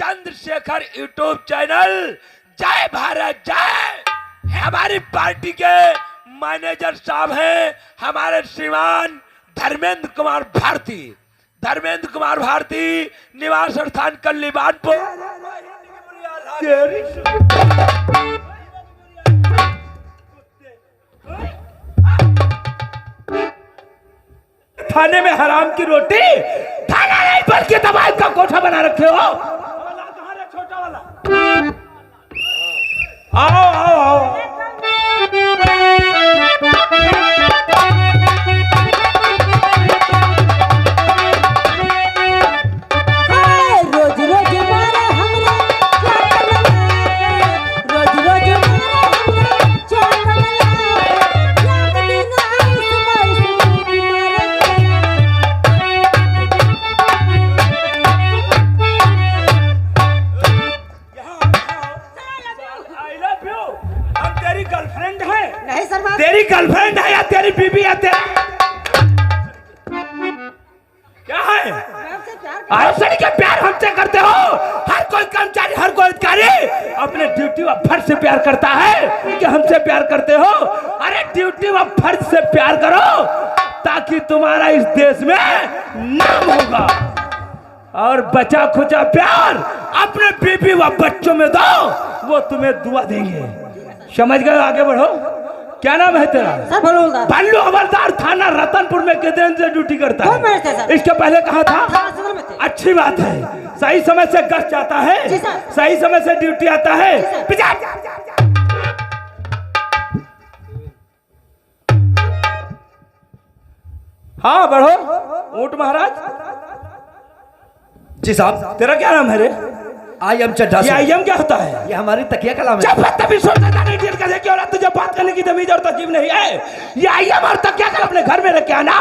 Chandrashekhar YouTube channel. जय भारत जय। हमारी पार्टी के मैनेजर साहब हैं हमारे श्रीमान धर्मेंद्र कुमार भारती। धर्मेंद्र कुमार भारती, निवास स्थान कल्लीबानपुर। थाने में हराम की रोटी, थाना नहीं बल्कि दबाई का कोठा बना रखे हो। छोटा वाला आओ आओ आओ। तेरी गर्लफ्रेंड है या तेरी बीबी है? क्या है? आपसे क्या प्यार हमसे करते हो? हर कोई कर्मचारी, हर कोई अधिकारी अपने ड्यूटी व फर्ज से प्यार करता है कि हमसे प्यार करते हो? अरे ड्यूटी व फर्ज से प्यार करो ताकि तुम्हारा इस देश में नाम होगा। और बचा खुचा प्यार अपने बीबी व बच्चों में दो, वो तुम्हें दुआ देंगे। समझ गए? आगे बढ़ो। क्या नाम है तेरा? सर बल्लू हवलदार, थाना रतनपुर में कितने दिन से ड्यूटी करता है? इसके पहले कहाँ था? अच्छी बात है, सही समय से गश्त आता है, सही समय से ड्यूटी आता है। हाँ बढ़ो। ऊंट महाराज जी साहब। तेरा क्या नाम है रे? I am Chadha. ये आई एम क्या होता है? ये हमारी तकिया का नाम है। जब तभी सोचता नहीं डील करने की, और तुझे बात करने की तमीज और तकीब नहीं है। ये आई एम और तकिया का अपने घर में रखे आना।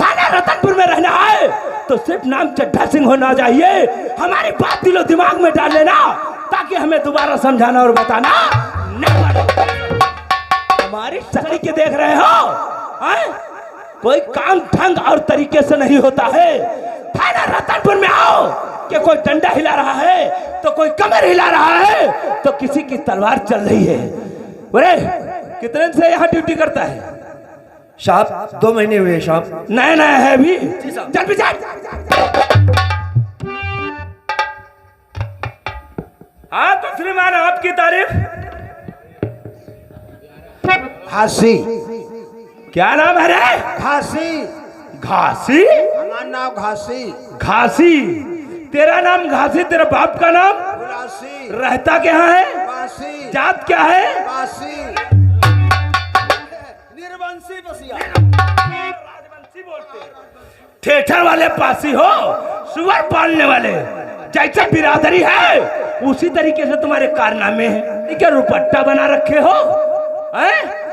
थाना रतनपुर में रहना है तो सिर्फ नाम चड्ढा सिंह होना चाहिए। हमारी बात दिलो दिमाग में डाल लेना ताकि हमें दोबारा समझाना और बताना नहीं पड़े। हमारी शक्ल के देख रहे हो? कोई काम ढंग और तरीके से नहीं होता है। थाना रतनपुर में आओ कि कोई डंडा हिला रहा है तो कोई कमर हिला रहा है तो किसी की तलवार चल रही है। अरे कितने दिन से यहाँ ड्यूटी करता है? साहब 2 महीने हुए साहब। नया नया है अभी। चल भी चल। हाँ तो श्रीमान आपकी तारीफ। घासी। क्या नाम है रे? घासी। घासी? हमारा नाम घासी। घासी? तेरा नाम घासी, तेरा बाप का नाम? गुलासी। रहता क्या है? बासी। जात क्या है? बासी। निर्वंशी बसिया। राजवंशी बोलते। ठेठर वाले पासी हो, सुअर पालने वाले। जैसे बिरादरी है उसी तरीके से तुम्हारे कारनामे हैं। क्या रुपट्टा बना रखे हो?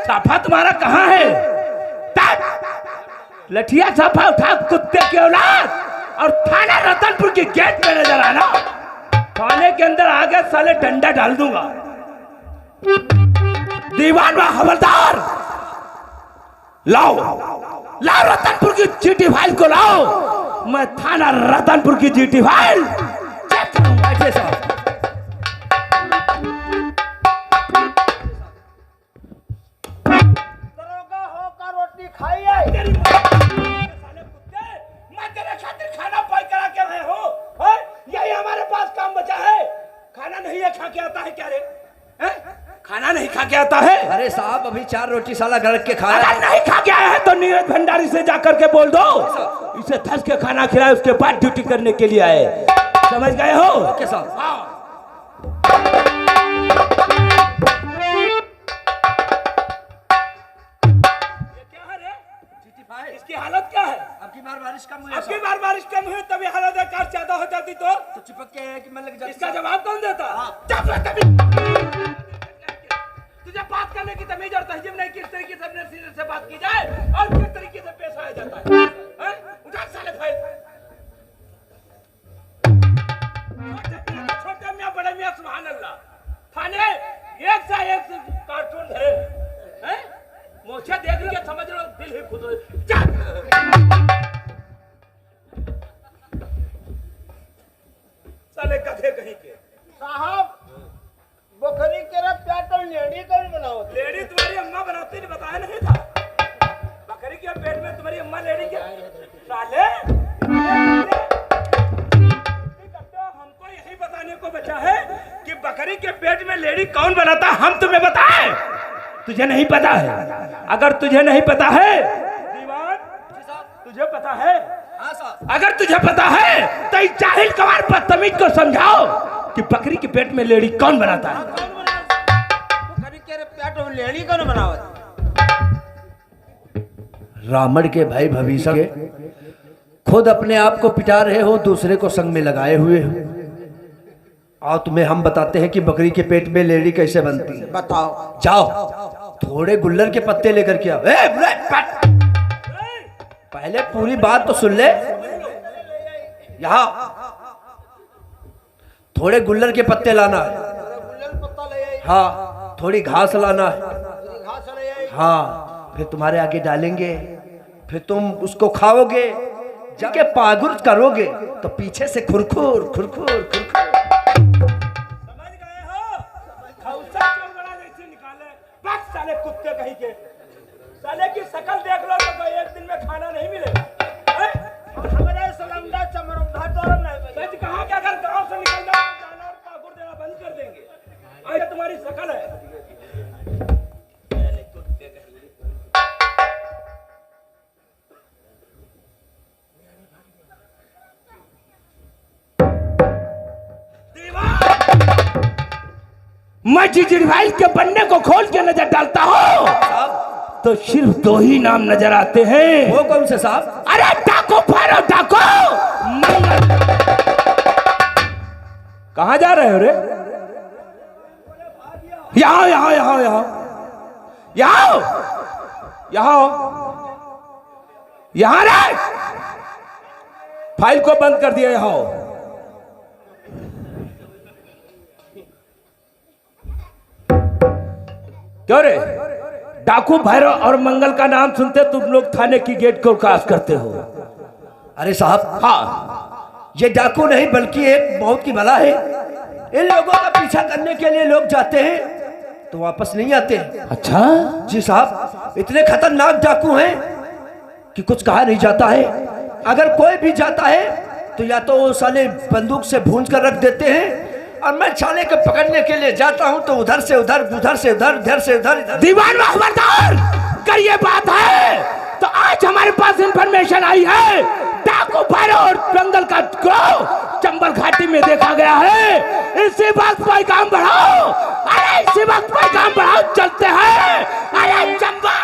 साफा तुम्हारा कहाँ है? लठिया साफा उठा कुत्ते की औलाद और थाना रतनपुर की गेट पे नजर आना। थाने के अंदर आगे साले डंडा डाल दूंगा। दीवान व हवलदार लाओ लाओ रतनपुर की जीटी फाइल को लाओ। मैं थाना रतनपुर की जीटी फाइल चेक करूंगा। ऐसे साहब दरोगा होकर रोटी खाइए। खाना पाई करा के रहे हो? यही हमारे पास काम बचा है। खाना नहीं है खा के आता है क्या रे? खाना नहीं खा के आता है? अरे साहब अभी 4 रोटी साला घर के खाया। अगर नहीं खा के आया है तो नीरज भंडारी से जाकर के बोल दो इसे धस के खाना खिलाए, उसके बाद ड्यूटी करने के लिए आए। समझ गए हो? ओके साहब। हाँ। इसकी हालत क्या है? आपकी बार बारिश कम हुई। आपकी बार बारिश कम हुई तभी हालत कार ज्यादा हो जाती तो चिपक के है कि मैं लग जाती। इसका जवाब कौन देता? तुझे बात करने की तमीज और तहजीब नहीं, किस तरीके से अपने सीनियर से बात की जाए और किस तरीके से पेश आया जाता है। उठा साले फाइल। छोटे मियां बड़े मियां सुभान अल्लाह। थाने एक से एक कार्टून धरे हैं। मोछे देख के समझ लो दिल ही खुद साले गधे कहीं के। साहब बकरी के रब प्याटल लेडी कौन बनाओ लेडी तुम्हारी अम्मा बनाती नहीं, बताया नहीं था? बकरी के पेट में तुम्हारी अम्मा लेडी के साले हमको यही बताने को बचा है कि बकरी के पेट में लेडी कौन बनाता, हम तुम्हें बताएं? तुझे नहीं पता है? अगर तुझे नहीं पता है दीवान, तुझे पता है? हाँ साहब। अगर तुझे पता है तो इस जाहिल कमार बदतमीज को समझाओ कि बकरी के पेट में लेडी कौन बनाता है। बकरी के रब प्याटल लेडी कौन बनाओ रावण के भाई भविष्य के खुद अपने आप को पिटा रहे हो, दूसरे को संग में लगाए हुए हो। आओ तुम्हें हम बताते हैं कि बकरी के पेट में लेडी कैसे बनती है। बताओ। जाओ थोड़े गुल्लर के पत्ते लेकर के आओ। पहले पूरी बात तो सुन ले। यहाँ थोड़े गुल्लर के पत्ते लाना है। पत्ता ले आई, हाँ थोड़ी घास लाना है। घास ले आई। हाँ फिर तुम्हारे आगे डालेंगे, फिर तुम उसको खाओगे, जाके पागुर करोगे तो पीछे से खुरखुर खुरखुर खुरखुर। समझ गए हो? खौसा क्यों बड़ा जैसे निकाले? बस साले कुत्ते कहीं के। साले की शक्ल देख लो तो एक दिन में खाना नहीं मिलेगा। हमारे सलंगा चमरौधा तोरम नहीं सच कहा कि अगर गांव से निकल जाओ तो जाना और पागुर देना बंद कर देंगे। आज तुम्हारी शक्ल है। मैं जिजड़वाइल के बन्ने को खोल के नजर डालता हूँ तो सिर्फ दो ही नाम नजर आते हैं। वो कौन से साहब? अरे डाको फारो डाको मंगल। कहाँ जा रहे हो रे? यहाँ यहाँ यहाँ यहाँ यहाँ यहाँ यहाँ रे, फाइल को बंद कर दिया। यहाँ क्यों रे? डाकू भैरव और मंगल का नाम सुनते तुम लोग थाने की गेट को क्रॉस करते हो। अरे साहब हाँ, ये डाकू नहीं बल्कि एक मौत की बला है। इन लोगों का पीछा करने के लिए लोग जाते हैं तो वापस नहीं आते। अच्छा जी साहब, इतने खतरनाक डाकू हैं कि कुछ कहा नहीं जाता है। अगर कोई भी जाता है तो या तो वो साले बंदूक से भूंज कर रख देते हैं, और मैं साले को पकड़ने के लिए जाता हूं तो उधर से उधर, उधर से उधर, इधर से उधर, इधर। दीवान में खबरदार कर ये बात है तो आज हमारे पास इंफॉर्मेशन आई है डाकू भैरव और मंगल का ग्रोह चंबल घाटी में देखा गया है। इसी वक्त पर काम बढ़ाओ। अरे इसी वक्त पर काम बढ़ाओ, चलते हैं। अरे चंबल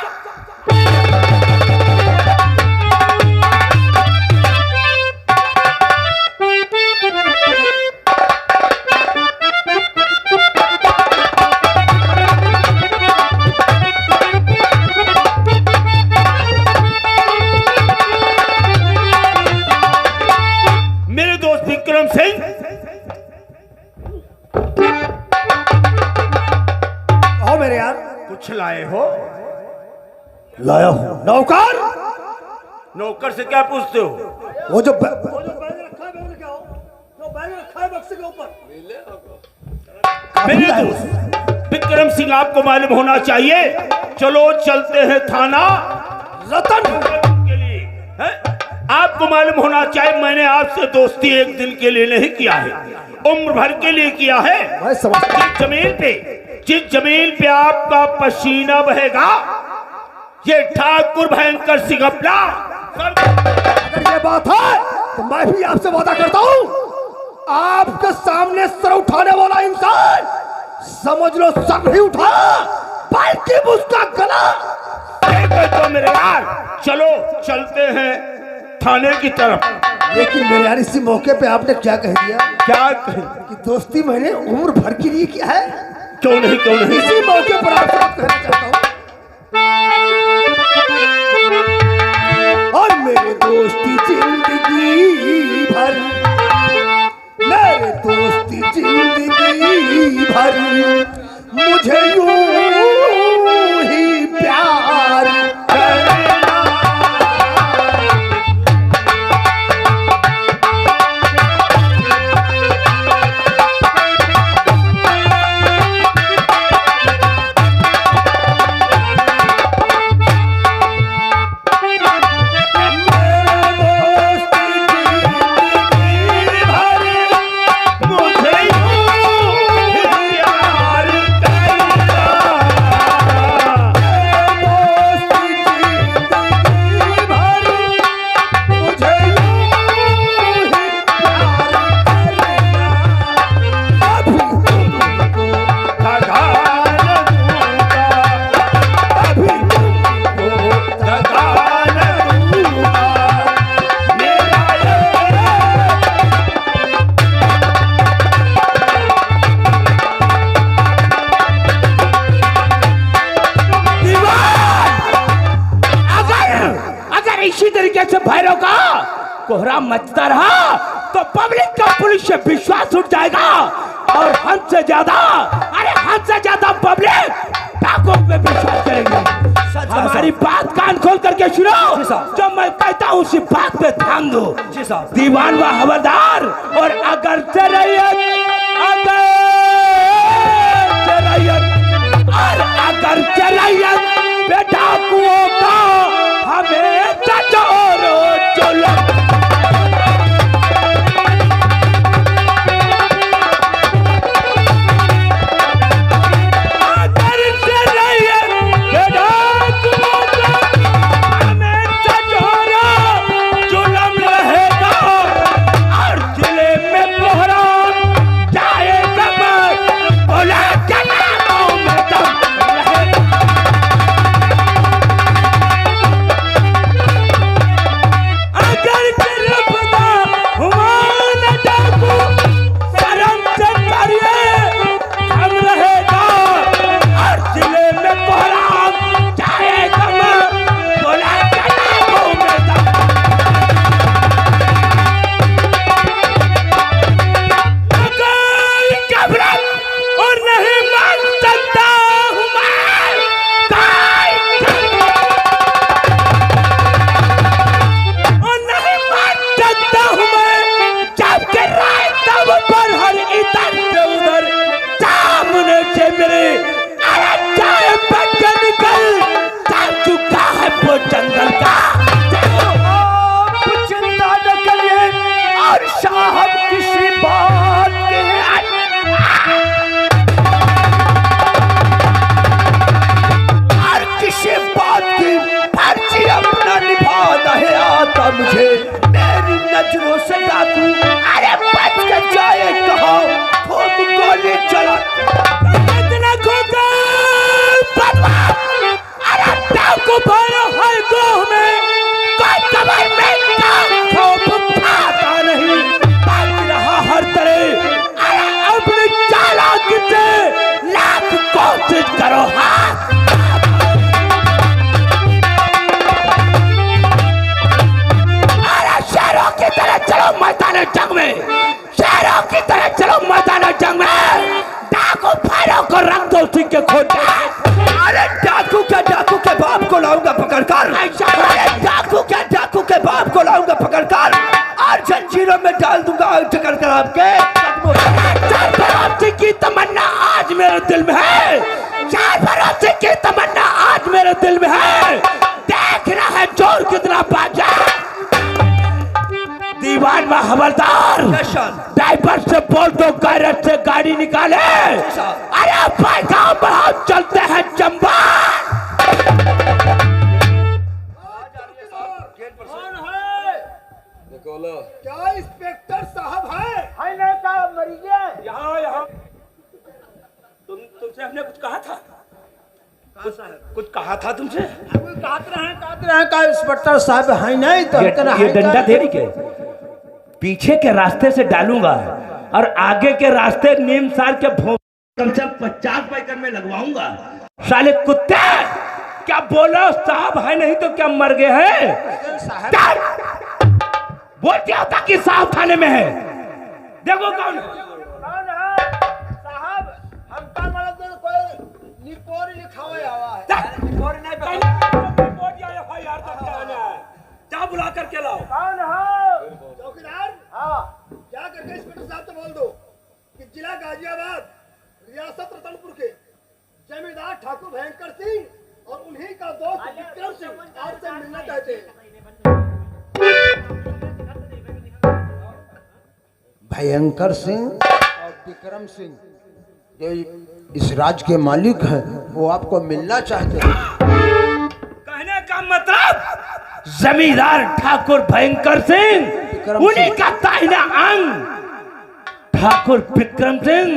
कुछ लाए हो? लाया हूं। नौकर, नौकर से क्या पूछते हो? वो जो मेरे दोस्त विक्रम सिंह, आपको मालूम होना चाहिए। चलो चलते हैं थाना रतन के लिए। है? आपको मालूम होना चाहिए मैंने आपसे दोस्ती एक दिन के लिए नहीं किया है, उम्र भर के लिए किया है। जिस जमीन पे आपका पसीना बहेगा, ये ठाकुर भयंकर सिंह अपना। अगर ये बात है तो मैं भी आपसे वादा करता हूं, आपके सामने सर उठाने वाला इंसान समझ लो सर नहीं उठा बल्कि उसका गला। तो मेरे यार चलो चलते हैं थाने की तरफ। लेकिन मेरे यार इसी मौके पे आपने क्या कह दिया? क्या कि दोस्ती मैंने उम्र भर के लिए किया है। क्यों नहीं, क्यों नहीं? इसी मौके पर आपसे कहना चाहता हूं, और मेरे दोस्ती जिंदगी भर, मेरे दोस्ती जिंदगी भर मुझे यूं ही प्यार करना। कोहरा मचता रहा तो पब्लिक का पुलिस से विश्वास उठ जाएगा और हमसे ज्यादा पब्लिक डाकुओं पे विश्वास करेंगे। हमारी बात कान खोल करके सुनो, जो मैं कहता हूँ उसी बात पे ध्यान दो। दीवान व हवलदार और अगर चरैयत बेटा कुओं का हमें चचोरो चुलम। जंगल का आप चिंता न करिए और साहब किसी बात के और किसी बात की फर्जी अपना निभाना है आता मुझे मेरी नजरों से डाकू अरे बच के जाए कहो खूब गोली चला इतना खोखा अरे डाकू भरो हर गोह में कोई कमर में खौफ खाता नहीं बात रहा हर तरह। अरे अपने चालाकी से लाख कोशिश करो हाथ। अरे शेरों की तरह चलो मैदान जंग में, शेरों की तरह चलो मैदान जंग में। डाकू भरो को रख दो उसी के खोटे। अरे डाकू के बाप को लाऊंगा पकड़कर अरे डाकू के बाप को लाऊंगा पकड़कर और जंजीरों में डाल दूंगा टकर कर आपके सरफराजी की तमन्ना आज मेरे दिल में है, सरफराजी की तमन्ना आज मेरे दिल में है। देख रहा है जोर कितना बाजा। दीवान व हवलदार ड्राइवर से बोल दो गैरेज से गाड़ी निकाले। अरे भाई गाँव बढ़ाओ चलते हैं चंबा। क्या इंस्पेक्टर साहब है नहीं का मरीज यहाँ तुमसे हमने कुछ कहा था, कुछ कहा था तुमसे। काट रहे हैं का इंस्पेक्टर साहब है नहीं तो ये डंडा देरी के पीछे के रास्ते से डालूंगा और आगे के रास्ते नीम सार के भों कम से 50 पैकर में लगवाऊंगा। साले कुत्ते क्या बोलो साहब है नहीं तो क्या मर गए हैं। बोलते होता कि साहब थाने में है। देखो कौन है साहब हमका मतलब तो कोई रिपोर्ट लिखा हुआ है रिपोर्ट नहीं जा बुला करके लाओ। कौन है चौकीदार हाँ क्या करके इंस्पेक्टर साहब तो बोल दो कि जिला गाजियाबाद रियासत रतनपुर के जमींदार ठाकुर भयंकर सिंह और उन्हीं का दोस्त विक्रम सिंह आपसे मिलना चाहते हैं। भयंकर सिंह और विक्रम सिंह जो इस राज्य के मालिक हैं वो आपको मिलना चाहते हैं। कहने का मतलब जमींदार ठाकुर भयंकर सिंह उन्हीं का दाहिना अंग ठाकुर विक्रम सिंह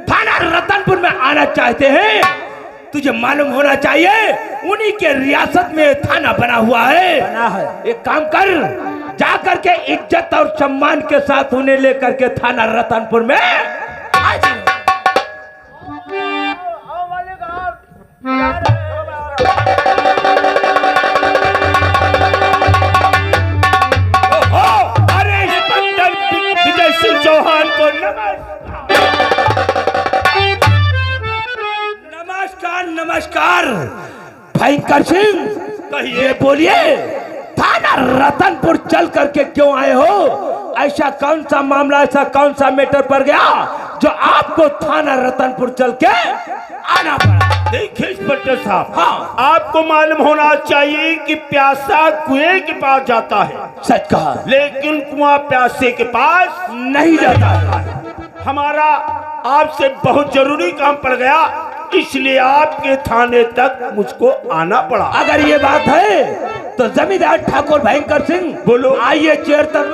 थाना रतनपुर में आना चाहते हैं। तुझे मालूम होना चाहिए उन्हीं के रियासत में थाना बना हुआ है। बना है। एक काम कर जा करके इज्जत और सम्मान के साथ उन्हें लेकर के थाना रतनपुर में आ जाओ। नमस्कार भयंकर सिंह, कहिए। ये बोलिए थाना रतनपुर चल करके क्यों आए हो? ऐसा कौन सा मामला, ऐसा कौन सा मैटर पड़ गया जो आपको थाना रतनपुर चल के आना पड़ा? देखिए इंस्पेक्टर साहब, हाँ। आपको मालूम होना चाहिए कि प्यासा कुएं के पास जाता है, सच कहा, लेकिन कुआं प्यासे के पास नहीं जाता है। हमारा आपसे बहुत जरूरी काम पड़ गया, इसलिए आपके थाने तक मुझको आना पड़ा। अगर ये बात है तो जमींदार ठाकुर भयंकर सिंह, बोलो। आइए चेयर तर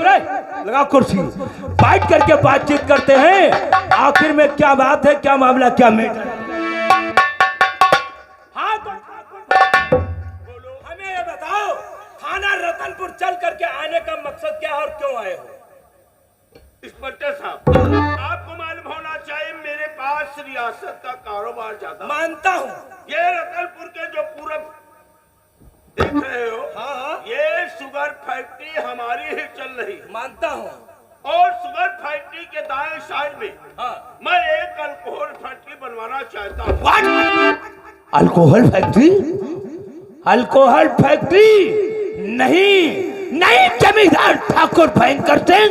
लगा कुर्सी, बैठ करके बातचीत करते हैं। आखिर में क्या बात है, क्या मामला, क्या मैटर? हाँ तो बोलो, हमें ये बताओ, थाना रतनपुर चल करके आने का मकसद क्या है और क्यों आए हो? इंस्पेक्टर साहब, आपको मालूम होना चाहिए मेरे पास रियासत का कारोबार ज्यादा। मानता हूँ। ये रतनपुर के जो पूरब देख रहे हो, हाँ। ये शुगर फैक्ट्री हमारी ही चल रही है। मानता हूँ। और शुगर फैक्ट्री के दाएं साइड में हाँ। मैं एक अल्कोहल फैक्ट्री बनवाना चाहता हूँ। What? Alcohol factory? Alcohol factory? नहीं नहीं जमींदार ठाकुर भयंकर सिंह,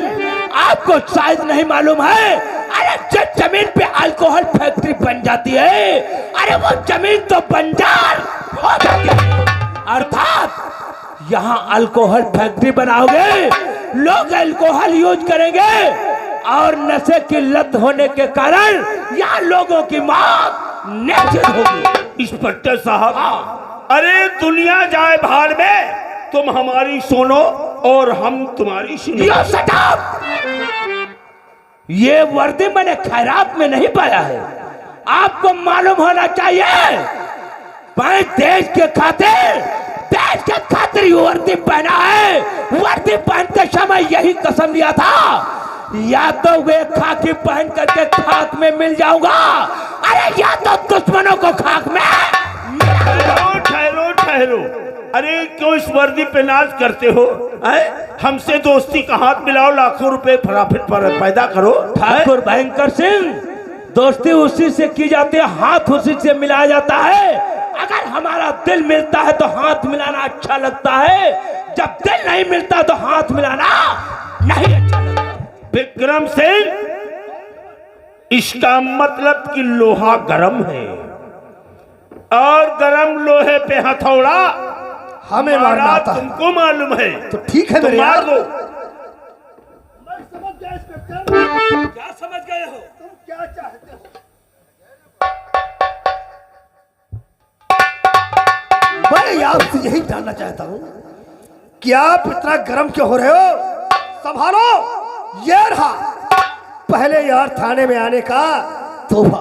आपको शायद नहीं मालूम है, अरे जिस जमीन पे अल्कोहल फैक्ट्री बन जाती है, अरे वो जमीन तो बंजर हो जाती है। अर्थात यहाँ अल्कोहल फैक्ट्री बनाओगे, लोग अल्कोहल यूज करेंगे और नशे की लत होने के कारण यहाँ लोगों की मौत निश्चित होगी। इंस्पेक्टर साहब, अरे दुनिया जाए भाड़ में, तुम हमारी सुनो और हम तुम्हारी सुनो। You shut up! ये वर्दी मैंने खैरात में नहीं पाया है। आपको मालूम होना चाहिए, मैं देश के खातिर वर्दी पहना है। वर्दी पहनते समय यही कसम लिया था, या तो वे खाकी पहन करके खाक में मिल जाऊंगा, अरे या तो दुश्मनों को खाक में। ठहरो ठहरो ठहरो, अरे क्यों इस वर्दी पे नाज करते हो? हमसे दोस्ती का हाथ मिलाओ, लाखों रुपए प्रॉफिट पैदा करो। ठाकुर भयंकर सिंह, दोस्ती उसी से की जाती है, हाथ उसी से मिलाया जाता है। अगर हमारा दिल मिलता है तो हाथ मिलाना अच्छा लगता है, जब दिल नहीं मिलता तो हाथ मिलाना नहीं अच्छा लगता। विक्रम सिंह, इसका मतलब कि लोहा गरम है और गरम लोहे पे हथौड़ा हमें मारना आता है। तुमको मालूम है तो ठीक है मेरे मार यार। दो। मैं समझ गया इंस्पेक्टर, क्या समझ गए हो? तुम क्या चाहते हो? मैं आपसे यही जानना चाहता हूँ कि आप इतना गर्म क्यों हो रहे हो? संभालो, ये रहा पहले यार थाने में आने का तोहफा।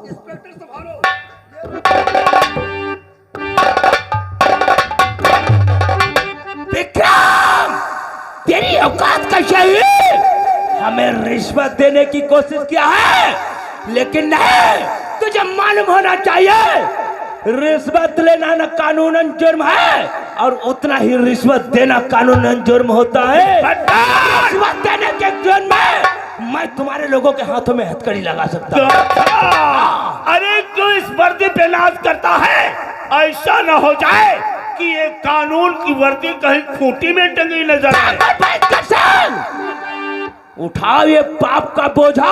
इंस्पेक्टर संभालो। विक्रम, तेरी औकात कैसे है? हमें रिश्वत देने की कोशिश किया है, लेकिन नहीं, तुझे मालूम होना चाहिए, रिश्वत लेना न कानूनन जुर्म है और उतना ही रिश्वत देना कानूनन जुर्म होता है। रिश्वत देने के जुर्म में मैं तुम्हारे लोगों के हाथों में हथकड़ी लगा सकता हूँ। अरे क्यों इस वर्दी पे नाज करता है? ऐसा न हो जाए कि ये कानून की वर्दी कहीं खूंटी में टंगी नजर आए। उठाओ ये पाप का बोझा,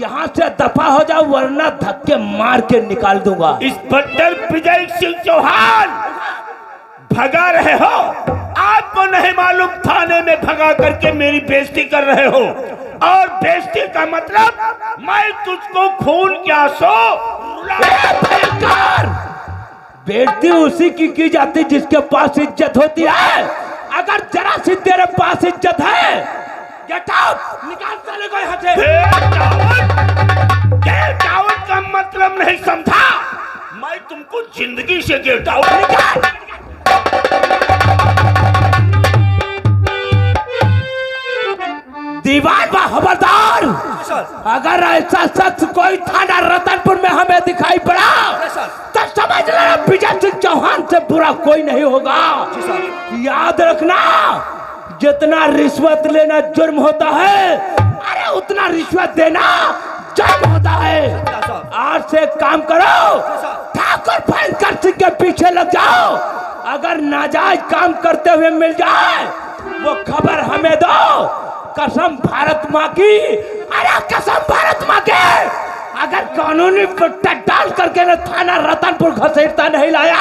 यहाँ से दफा हो जाओ, वरना धक्के मार के निकाल दूंगा। इंस्पेक्टर विजय सिंह चौहान, भगा रहे हो? आपको नहीं मालूम थाने में भगा करके मेरी बेइज्जती कर रहे हो, और बेइज्जती का मतलब मैं तुझको खून के आंसू बेइज्जती उसी की जाती जिसके पास इज्जत होती है। अगर जरा सी तेरे पास इज्जत है, गेट आउट, निकाल साले को यहाँ से। गेट आउट का मतलब नहीं समझा? मैं तुमको जिंदगी से गेट आउट निकाल। दीवान व खबरदार, अगर ऐसा शख्स कोई थाना रतनपुर में हमें दिखाई पड़ा तो समझ लेना विजय सिंह चौहान से बुरा कोई नहीं होगा। याद रखना, जितना रिश्वत लेना जुर्म होता है, अरे उतना रिश्वत देना जुर्म होता है। आज से काम करो, ठाकुर ठाकुर भयंकर सिंह के पीछे लग जाओ। अगर नाजायज काम करते हुए मिल जाए वो खबर हमें दो। कसम भारत माँ की, अरे कसम भारत माँ के, अगर कानूनी डाल करके न थाना रतनपुर घसीटता नहीं लाया